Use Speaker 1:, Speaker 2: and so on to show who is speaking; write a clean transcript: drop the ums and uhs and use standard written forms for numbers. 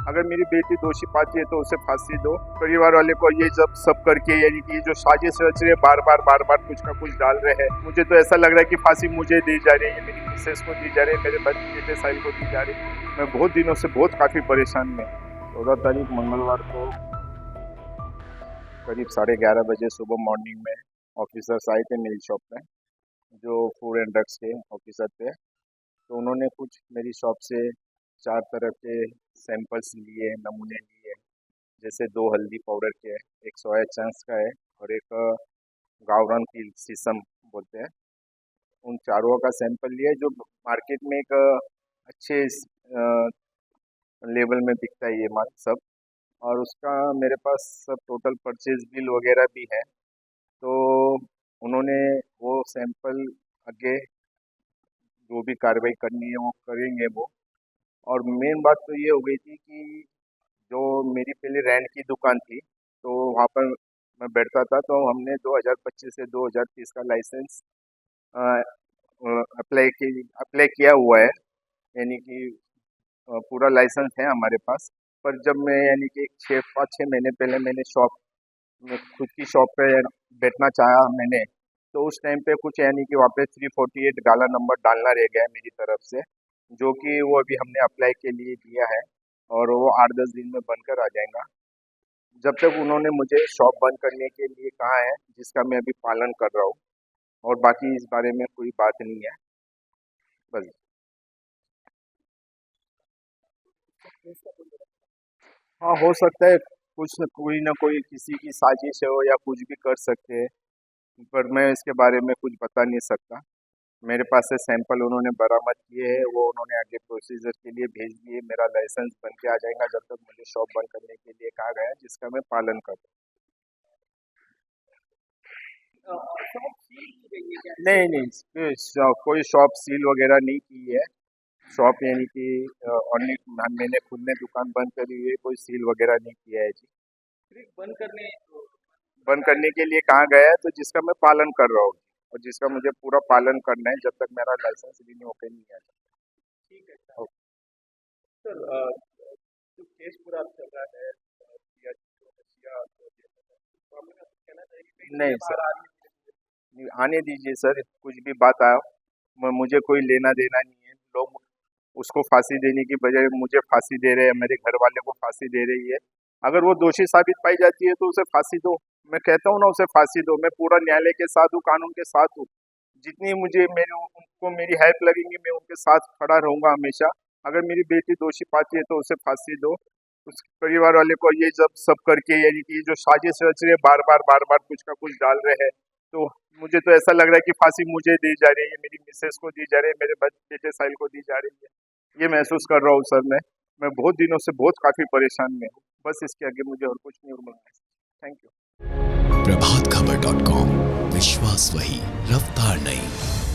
Speaker 1: अगर मेरी बेटी दोषी पाती है तो उसे फांसी दो। परिवार वाले को ये सब करके यानी कि जो साजिश रच रहे बार बार कुछ ना कुछ डाल रहे हैं, मुझे तो ऐसा लग रहा है कि फांसी मुझे दी जा रही है, मेरी मिसेस को दी जा रही है, मेरे बेटे साहिल को दी जा रही है। मैं बहुत दिनों से बहुत काफ़ी परेशान में। 14 तारीख मंगलवार को करीब 11:30 बजे सुबह मॉर्निंग में ऑफिसर्स आए थे मेरी शॉप में, जो फूड एंड ड्रग्स के ऑफिसर थे। तो उन्होंने कुछ मेरी शॉप से 4 तरह के सैंपल्स लिए, नमूने लिए, जैसे 2 हल्दी पाउडर के, एक सोया चंक्स का है और एक गावरान की सीसम बोलते हैं। उन चारों का सैंपल लिया जो मार्केट में एक अच्छे लेवल में बिकता है ये माल सब, और उसका मेरे पास सब टोटल परचेज बिल वगैरह भी है। तो उन्होंने वो सैंपल आगे जो भी कार्रवाई करनी है वो करेंगे वो। और मेन बात तो ये हो गई थी कि जो मेरी पहले रेंट की दुकान थी, तो वहाँ पर मैं बैठता था, तो हमने 2025 से 2030 का लाइसेंस अप्लाई किया हुआ है, यानी कि पूरा लाइसेंस है हमारे पास। पर जब मैं यानी कि 5-6 महीने पहले मैंने खुद की शॉप पे बैठना चाहा मैंने, तो उस टाइम पे कुछ यानी कि वहाँ पे 348 गाला नंबर डालना रह गया है मेरी तरफ से, जो कि वो अभी हमने अप्लाई के लिए दिया है और वो 8-10 दिन में बनकर आ जाएगा। जब तक उन्होंने मुझे शॉप बंद करने के लिए कहा है, जिसका मैं अभी पालन कर रहा हूँ, और बाकी इस बारे में कोई बात नहीं है बस। हाँ, हो सकता है कोई ना कोई किसी की साजिश हो या कुछ भी कर सकते हैं, पर मैं इसके बारे में कुछ बता नहीं सकता। मेरे पास से सैंपल उन्होंने बरामद किए हैं, वो उन्होंने आगे प्रोसीजर के लिए भेज दिए। मेरा लाइसेंस बन के आ जाएगा जब तक मुझे शॉप बंद करने के लिए कहा गया है, जिसका मैं पालन कर रहा हूँ। नहीं, कोई शॉप सील वगैरह नहीं की है। शॉप यानी कि ओनली मैंने खुद ने दुकान बंद करी हुई है, कोई सील वगैरह नहीं किया है जी। बंद करने के लिए कहा गया है, तो जिसका मैं पालन कर रहा हूँ और जिसका मुझे पूरा पालन करना है जब तक मेरा लाइसेंस रिन्यू होकर नहीं आ जाता। नहीं सर, नहीं, आने दीजिए सर, कुछ भी बात आया, मुझे कोई लेना देना नहीं है। लोग उसको फांसी देने की बजाय मुझे फांसी दे रहे हैं, मेरे घर वाले को फांसी दे रही है। अगर वो दोषी साबित पाई जाती है तो उसे फांसी दो। मैं कहता हूँ ना, उसे फांसी दो। मैं पूरा न्यायालय के साथ हूँ, कानून के साथ हूँ। जितनी मुझे मेरे उनको मेरी हेल्प लगेंगी, मैं उनके साथ खड़ा रहूंगा हमेशा। अगर मेरी बेटी दोषी पाती है तो उसे फांसी दो। उस परिवार वाले को ये सब करके यानी कि जो साजिश रच रहे बार बार कुछ ना कुछ डाल रहे हैं, तो मुझे तो ऐसा लग रहा है कि फांसी मुझे दी जा रही है, मेरी मिसेस को दी जा रही है, मेरे बेटे साहिल को दी जा रही है। ये महसूस कर रहा हूँ सर मैं बहुत दिनों से बहुत काफ़ी परेशान में हूँ। बस इसके आगे मुझे और कुछ नहीं उम्मीद है। Thank you.
Speaker 2: Prabhat Khabar .com, विश्वास वही, रफ्तार नहीं।